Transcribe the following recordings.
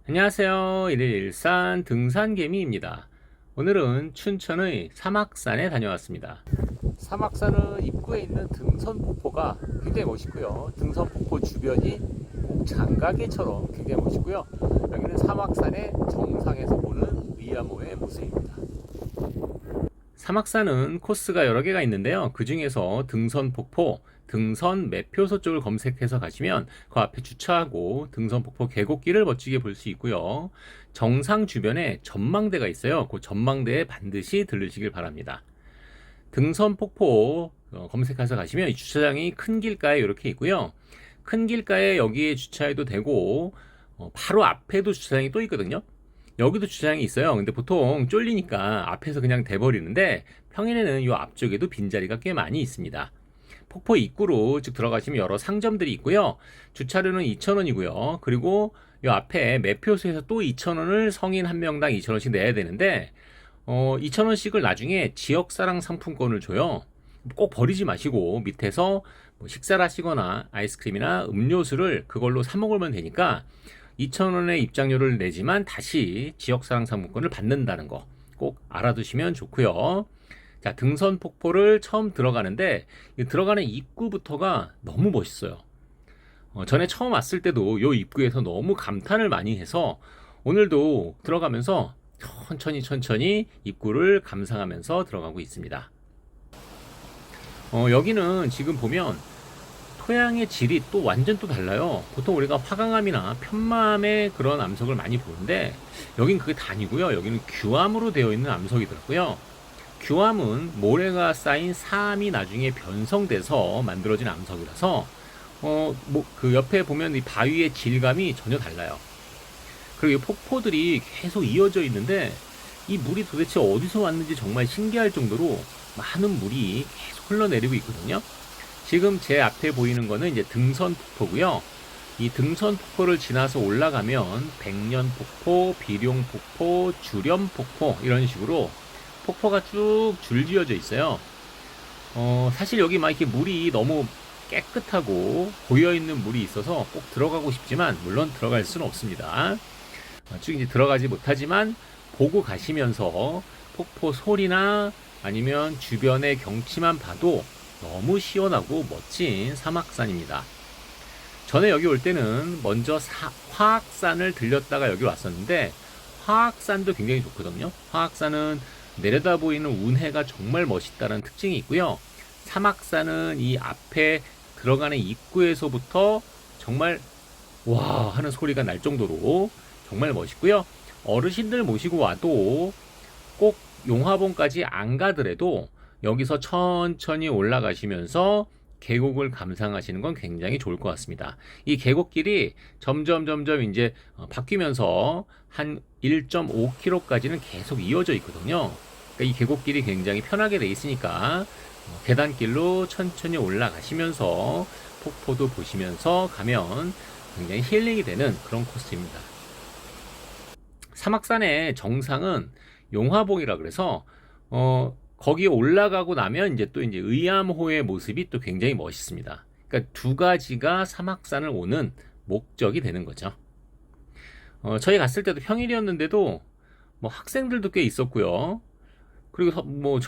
안녕하세요. 일일산 등산개미입니다. 오늘은 춘천의 사막산에 다녀왔습니다. 사막산은 입구에 있는 등선폭포가 굉장히 멋있고요. 등선폭포 주변이 꼭 장가게처럼 굉장히 멋있고요. 여기는 사막산의 정상에서 보는 위아모의 모습입니다. 사막산은 코스가 여러 개가 있는데요. 그 중에서 등선폭포, 등선 매표소 쪽을 검색해서 가시면 그 앞에 주차하고 등선폭포 계곡길을 멋지게 볼 수 있고요. 정상 주변에 전망대가 있어요. 그 전망대에 반드시 들르시길 바랍니다. 등선폭포 검색해서 가시면 이 주차장이 큰 길가에 이렇게 있고요. 큰 길가에 여기에 주차해도 되고 바로 앞에도 주차장이 또 있거든요. 여기도 주차장이 있어요. 근데 보통 쫄리니까 앞에서 그냥 대버리는데 평일에는 이 앞쪽에도 빈자리가 꽤 많이 있습니다. 폭포 입구로 쭉 들어가시면 여러 상점들이 있고요. 주차료는 2,000원이고요. 그리고 이 앞에 매표소에서 또 2,000원을 성인 한 명당 2,000원씩 내야 되는데 2,000원씩을 나중에 지역사랑 상품권을 줘요. 꼭 버리지 마시고 밑에서 뭐 식사를 하시거나 아이스크림이나 음료수를 그걸로 사 먹으면 되니까 2,000원의 입장료를 내지만 다시 지역사랑 상품권을 받는다는 거 꼭 알아두시면 좋고요. 자, 등선 폭포를 처음 들어가는데 들어가는 입구부터가 너무 멋있어요. 전에 처음 왔을 때도 요 입구에서 너무 감탄을 많이 해서 오늘도 들어가면서 천천히 입구를 감상하면서 들어가고 있습니다. 여기는 지금 보면 토양의 질이 또 완전 또 달라요. 보통 우리가 화강암이나 편마암의 그런 암석을 많이 보는데 여긴 그게 다 아니고요. 여기는 규암으로 되어 있는 암석이더라고요. 규암은 모래가 쌓인 사암이 나중에 변성돼서 만들어진 암석이라서 뭐 그 옆에 보면 이 바위의 질감이 전혀 달라요. 그리고 이 폭포들이 계속 이어져 있는데 이 물이 도대체 어디서 왔는지 정말 신기할 정도로 많은 물이 계속 흘러내리고 있거든요. 지금 제 앞에 보이는 거는 이제 등선폭포고요. 이 등선폭포를 지나서 올라가면 백년폭포, 비룡폭포, 주렴폭포 이런 식으로 폭포가 쭉 줄지어져 있어요. 사실 여기 막 이렇게 물이 너무 깨끗하고 고여있는 물이 있어서 꼭 들어가고 싶지만 물론 들어갈 수는 없습니다. 쭉 이제 들어가지 못하지만 보고 가시면서 폭포 소리나 아니면 주변의 경치만 봐도 너무 시원하고 멋진 사막산입니다. 전에 여기 올 때는 먼저 화학산을 들렸다가 여기 왔었는데 화학산도 굉장히 좋거든요. 화학산은 내려다 보이는 운해가 정말 멋있다는 특징이 있고요. 사막산은 이 앞에 들어가는 입구에서부터 정말 와 하는 소리가 날 정도로 정말 멋있고요. 어르신들 모시고 와도 꼭 용화봉까지 안 가더라도 여기서 천천히 올라가시면서 계곡을 감상하시는 건 굉장히 좋을 것 같습니다. 이 계곡길이 점점 이제 바뀌면서 한 1.5km까지는 계속 이어져 있거든요. 그러니까 이 계곡길이 굉장히 편하게 돼 있으니까 계단길로 천천히 올라가시면서 폭포도 보시면서 가면 굉장히 힐링이 되는 그런 코스입니다. 사막산의 정상은 용화봉이라 그래서 거기 올라가고 나면 이제 또 이제 의암호의 모습이 또 굉장히 멋있습니다. 그러니까 두 가지가 사막산을 오는 목적이 되는 거죠. 저희 갔을 때도 평일이었는데도 뭐 학생들도 꽤 있었고요. 그리고 뭐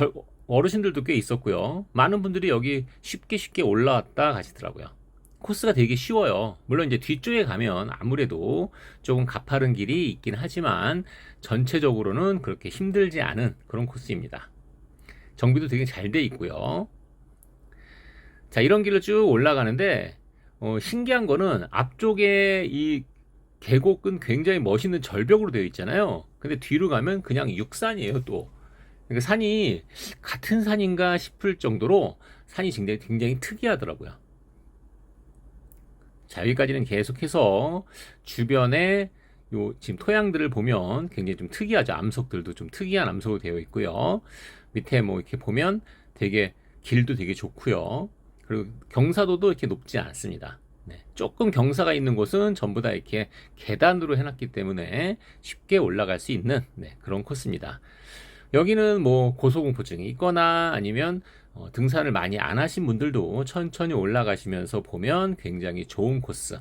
어르신들도 꽤 있었고요. 많은 분들이 여기 쉽게 올라왔다 가시더라고요. 코스가 되게 쉬워요. 물론 이제 뒤쪽에 가면 아무래도 조금 가파른 길이 있긴 하지만 전체적으로는 그렇게 힘들지 않은 그런 코스입니다. 정비도 되게 잘 돼 있고요. 자, 이런 길을 쭉 올라가는데 신기한 거는 앞쪽에 이 계곡은 굉장히 멋있는 절벽으로 되어 있잖아요. 근데 뒤로 가면 그냥 육산이에요, 또. 그러니까 산이 같은 산인가 싶을 정도로 산이 굉장히 특이하더라고요. 자, 여기까지는 계속해서 주변에 요 지금 토양들을 보면 굉장히 좀 특이하죠. 암석들도 좀 특이한 암석으로 되어 있고요. 밑에 뭐 이렇게 보면 되게 길도 되게 좋고요. 그리고 경사도도 이렇게 높지 않습니다. 네, 조금 경사가 있는 곳은 전부 다 이렇게 계단으로 해놨기 때문에 쉽게 올라갈 수 있는 그런 코스입니다. 여기는 뭐 고소공포증이 있거나 아니면 등산을 많이 안 하신 분들도 천천히 올라가시면서 보면 굉장히 좋은 코스.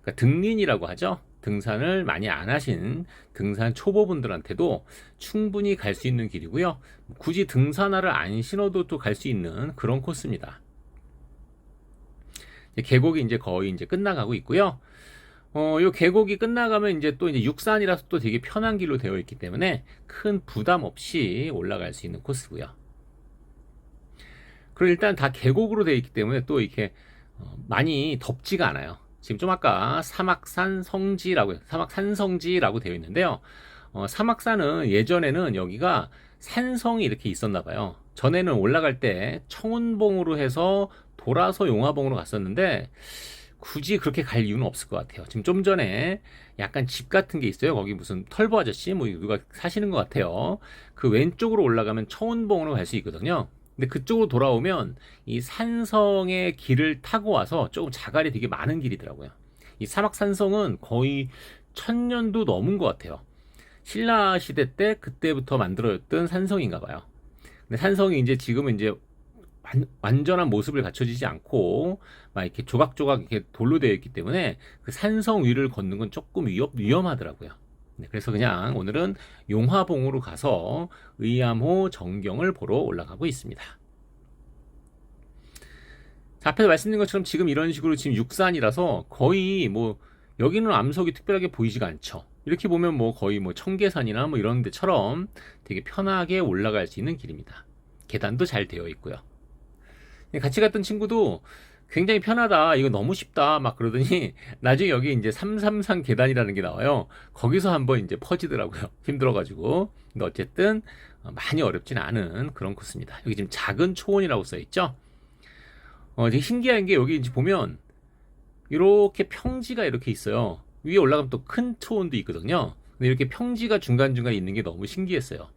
그러니까 등린이라고 하죠. 등산을 많이 안 하신 등산 초보분들한테도 충분히 갈 수 있는 길이고요. 굳이 등산화를 안 신어도 또 갈 수 있는 그런 코스입니다. 계곡이 이제 거의 이제 끝나가고 있고요. 요 계곡이 끝나가면 이제 또 이제 육산이라서 또 되게 편한 길로 되어 있기 때문에 큰 부담 없이 올라갈 수 있는 코스고요. 그리고 일단 다 계곡으로 되어 있기 때문에 또 이렇게 많이 덥지가 않아요. 지금 좀 아까 사막산 성지라고 되어 있는데요. 사막산은 예전에는 여기가 산성이 이렇게 있었나 봐요. 전에는 올라갈 때 청운봉으로 해서 돌아서 용화봉으로 갔었는데 굳이 그렇게 갈 이유는 없을 것 같아요. 지금 좀 전에 약간 집 같은 게 있어요. 거기 무슨 털보 아저씨 뭐 누가 사시는 것 같아요. 그 왼쪽으로 올라가면 청운봉으로 갈 수 있거든요. 근데 그쪽으로 돌아오면 이 산성의 길을 타고 와서 조금 자갈이 되게 많은 길이더라고요. 이 사막 산성은 거의 1000년도 넘은 것 같아요. 신라 시대 때 그때부터 만들어졌던 산성인가 봐요. 근데 산성이 이제 지금은 이제 완전한 모습을 갖춰지지 않고 막 이렇게 조각조각 이렇게 돌로 되어 있기 때문에 그 산성 위를 걷는 건 조금 위험하더라고요. 네, 그래서 그냥 오늘은 용화봉으로 가서 의암호 정경을 보러 올라가고 있습니다. 자, 앞에서 말씀드린 것처럼 지금 이런 식으로 지금 육산이라서 거의 뭐 여기는 암석이 특별하게 보이지가 않죠. 이렇게 보면 뭐 거의 뭐 청계산이나 뭐 이런 데처럼 되게 편하게 올라갈 수 있는 길입니다. 계단도 잘 되어 있고요. 같이 갔던 친구도 굉장히 편하다, 이거 너무 쉽다 막 그러더니 나중에 여기 이제 333 계단이라는 게 나와요. 거기서 한번 이제 퍼지더라고요. 힘들어가지고. 근데 어쨌든 많이 어렵진 않은 그런 코스입니다. 여기 지금 작은 초원이라고 써 있죠. 되게 신기한 게 여기 이제 보면 이렇게 평지가 이렇게 있어요. 위에 올라가면 또 큰 초원도 있거든요. 근데 이렇게 평지가 중간중간 있는 게 너무 신기했어요.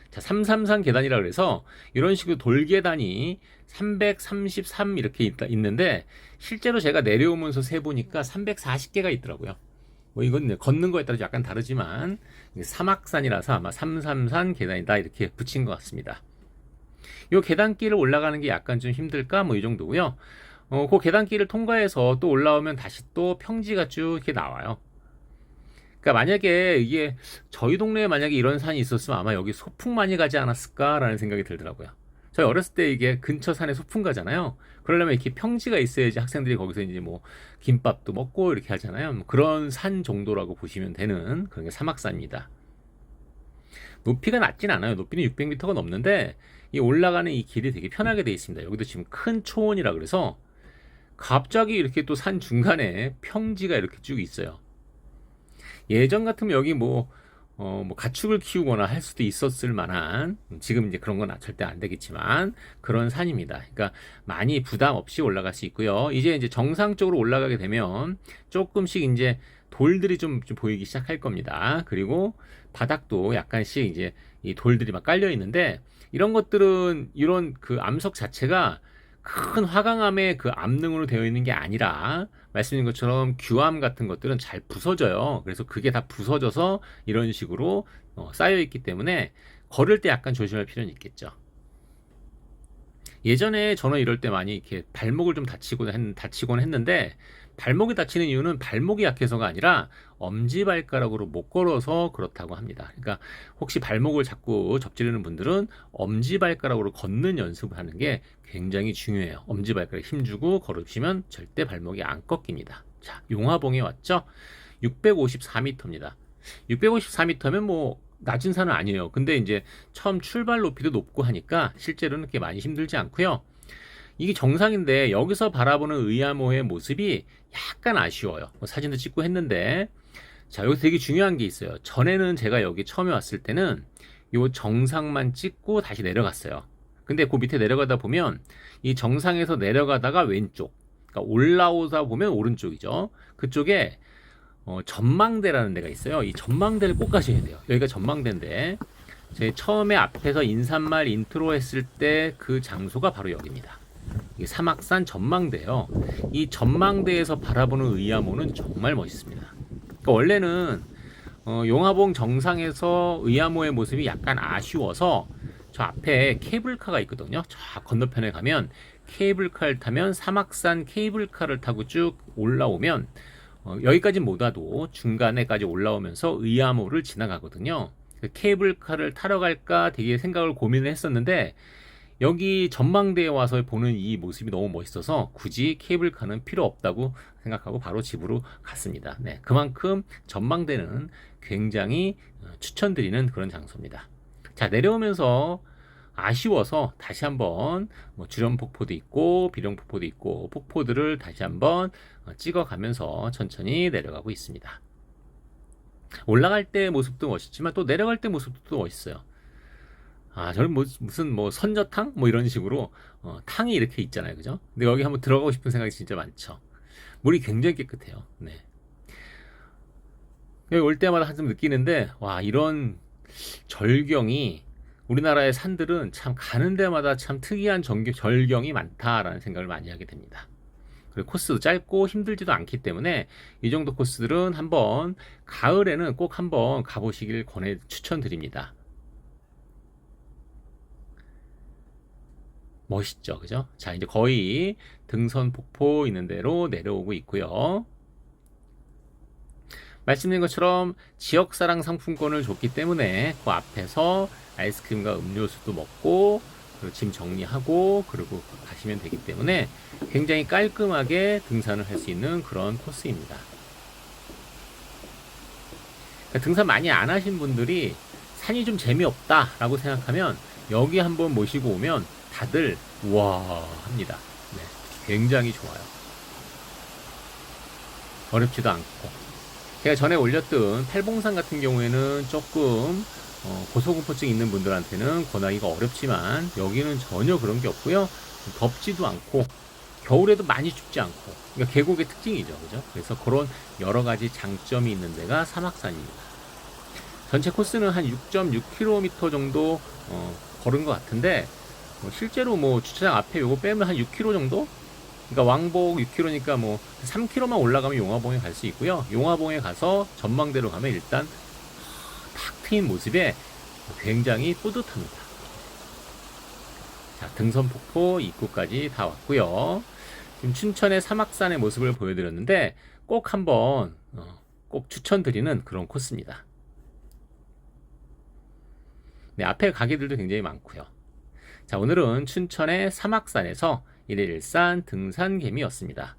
자, 333 계단이라 그래서 이런 식으로 돌계단이 333 이렇게 있는데 실제로 제가 내려오면서 세보니까 340개가 있더라고요. 뭐 이건 걷는 거에 따라 약간 다르지만 사막산이라서 아마 333 계단이다 이렇게 붙인 것 같습니다. 이 계단길을 올라가는 게 약간 좀 힘들까 뭐 이 정도고요. 그 계단길을 통과해서 또 올라오면 다시 또 평지가 쭉 이렇게 나와요. 그러니까 만약에 이게 저희 동네에 만약에 이런 산이 있었으면 아마 여기 소풍 많이 가지 않았을까라는 생각이 들더라고요. 저희 어렸을 때 이게 근처 산에 소풍 가잖아요. 그러려면 이렇게 평지가 있어야지 학생들이 거기서 이제 뭐 김밥도 먹고 이렇게 하잖아요. 뭐 그런 산 정도라고 보시면 되는 그런 게 사막산입니다. 높이가 낮진 않아요. 높이는 600m가 넘는데 이 올라가는 이 길이 되게 편하게 되어 있습니다. 여기도 지금 큰 초원이라 그래서 갑자기 이렇게 또 산 중간에 평지가 이렇게 쭉 있어요. 예전 같으면 여기 뭐 가축을 키우거나 할 수도 있었을 만한, 지금 이제 그런 건 절대 안 되겠지만 그런 산입니다. 그러니까 많이 부담 없이 올라갈 수 있고요. 이제 정상 쪽으로 올라가게 되면 조금씩 이제 돌들이 좀 보이기 시작할 겁니다. 그리고 바닥도 약간씩 이제 이 돌들이 막 깔려 있는데 이런 것들은 이런 그 암석 자체가 큰 화강암의 그 암능으로 되어 있는 게 아니라 말씀드린 것처럼 규암 같은 것들은 잘 부서져요. 그래서 그게 다 부서져서 이런 식으로 쌓여 있기 때문에 걸을 때 약간 조심할 필요는 있겠죠. 예전에 저는 이럴 때 많이 이렇게 발목을 좀 다치곤 했는데 발목이 다치는 이유는 발목이 약해서가 아니라 엄지발가락으로 못 걸어서 그렇다고 합니다. 그러니까 혹시 발목을 자꾸 접지르는 분들은 엄지발가락으로 걷는 연습을 하는 게 굉장히 중요해요. 엄지발가락 힘주고 걸으시면 절대 발목이 안 꺾입니다. 자, 용화봉에 왔죠? 654m입니다. 654m면 뭐 낮은 산은 아니에요. 근데 이제 처음 출발 높이도 높고 하니까 실제로는 그렇게 많이 힘들지 않고요. 이게 정상인데 여기서 바라보는 의암호의 모습이 약간 아쉬워요. 사진도 찍고 했는데, 자, 여기 되게 중요한 게 있어요. 전에는 제가 여기 처음에 왔을 때는 요 정상만 찍고 다시 내려갔어요. 근데 그 밑에 내려가다 보면 이 정상에서 내려가다가 왼쪽, 그러니까 올라오다 보면 오른쪽이죠. 그쪽에 전망대라는 데가 있어요. 이 전망대를 꼭 가셔야 돼요. 여기가 전망대인데 제가 처음에 앞에서 인사말 인트로 했을 때 그 장소가 바로 여기입니다. 이게 사막산 전망대예요. 이 전망대에서 바라보는 의암호는 정말 멋있습니다. 그러니까 원래는 용화봉 정상에서 의암호의 모습이 약간 아쉬워서 저 앞에 케이블카가 있거든요. 저 건너편에 가면 케이블카를 타면 사막산 케이블카를 타고 쭉 올라오면 여기까지는 못 와도 중간에까지 올라오면서 의암호를 지나가거든요. 그 케이블카를 타러 갈까 되게 생각을 고민을 했었는데 여기 전망대에 와서 보는 이 모습이 너무 멋있어서 굳이 케이블카는 필요 없다고 생각하고 바로 집으로 갔습니다. 네, 그만큼 전망대는 굉장히 추천드리는 그런 장소입니다. 자, 내려오면서 아쉬워서 다시 한번 뭐 주변 폭포도 있고 비룡 폭포도 있고 폭포들을 다시 한번 찍어가면서 천천히 내려가고 있습니다. 올라갈 때 모습도 멋있지만 또 내려갈 때 모습도 또 멋있어요. 저는 무슨 선저탕 뭐 이런 식으로 탕이 이렇게 있잖아요, 그죠? 근데 여기 한번 들어가고 싶은 생각이 진짜 많죠. 물이 굉장히 깨끗해요. 네. 여기 올 때마다 한참 느끼는데 와, 이런 절경이 우리나라의 산들은 참 가는 데마다 참 특이한 절경이 많다라는 생각을 많이 하게 됩니다. 그리고 코스도 짧고 힘들지도 않기 때문에 이 정도 코스들은 한번 가을에는 꼭 한번 가보시길 추천드립니다. 멋있죠, 그죠? 자, 이제 거의 등선 폭포 있는 대로 내려오고 있고요. 말씀드린 것처럼 지역사랑 상품권을 줬기 때문에 그 앞에서 아이스크림과 음료수도 먹고 그리고 짐 정리하고 그리고 가시면 되기 때문에 굉장히 깔끔하게 등산을 할 수 있는 그런 코스입니다. 그러니까 등산 많이 안 하신 분들이 산이 좀 재미없다라고 생각하면 여기 한번 모시고 오면 다들 우와 합니다. 네, 굉장히 좋아요. 어렵지도 않고. 제가 전에 올렸던 팔봉산 같은 경우에는 조금 고소공포증 있는 분들한테는 권하기가 어렵지만 여기는 전혀 그런 게 없고요. 덥지도 않고 겨울에도 많이 춥지 않고 그러니까 계곡의 특징이죠, 그죠? 그래서 그런 여러 가지 장점이 있는 데가 사막산입니다. 전체 코스는 한 6.6km 정도 걸은 것 같은데 실제로 주차장 앞에 요거 빼면 한 6km 정도? 그러니까 왕복 6km니까 3km만 올라가면 용화봉에 갈 수 있고요. 용화봉에 가서 전망대로 가면 일단 탁 트인 모습에 굉장히 뿌듯합니다. 자, 등선폭포 입구까지 다 왔고요. 지금 춘천의 사막산의 모습을 보여드렸는데 꼭 한번 꼭 추천드리는 그런 코스입니다. 네, 앞에 가게들도 굉장히 많고요. 자, 오늘은 춘천의 사막산에서 1일1산 등산개미였습니다.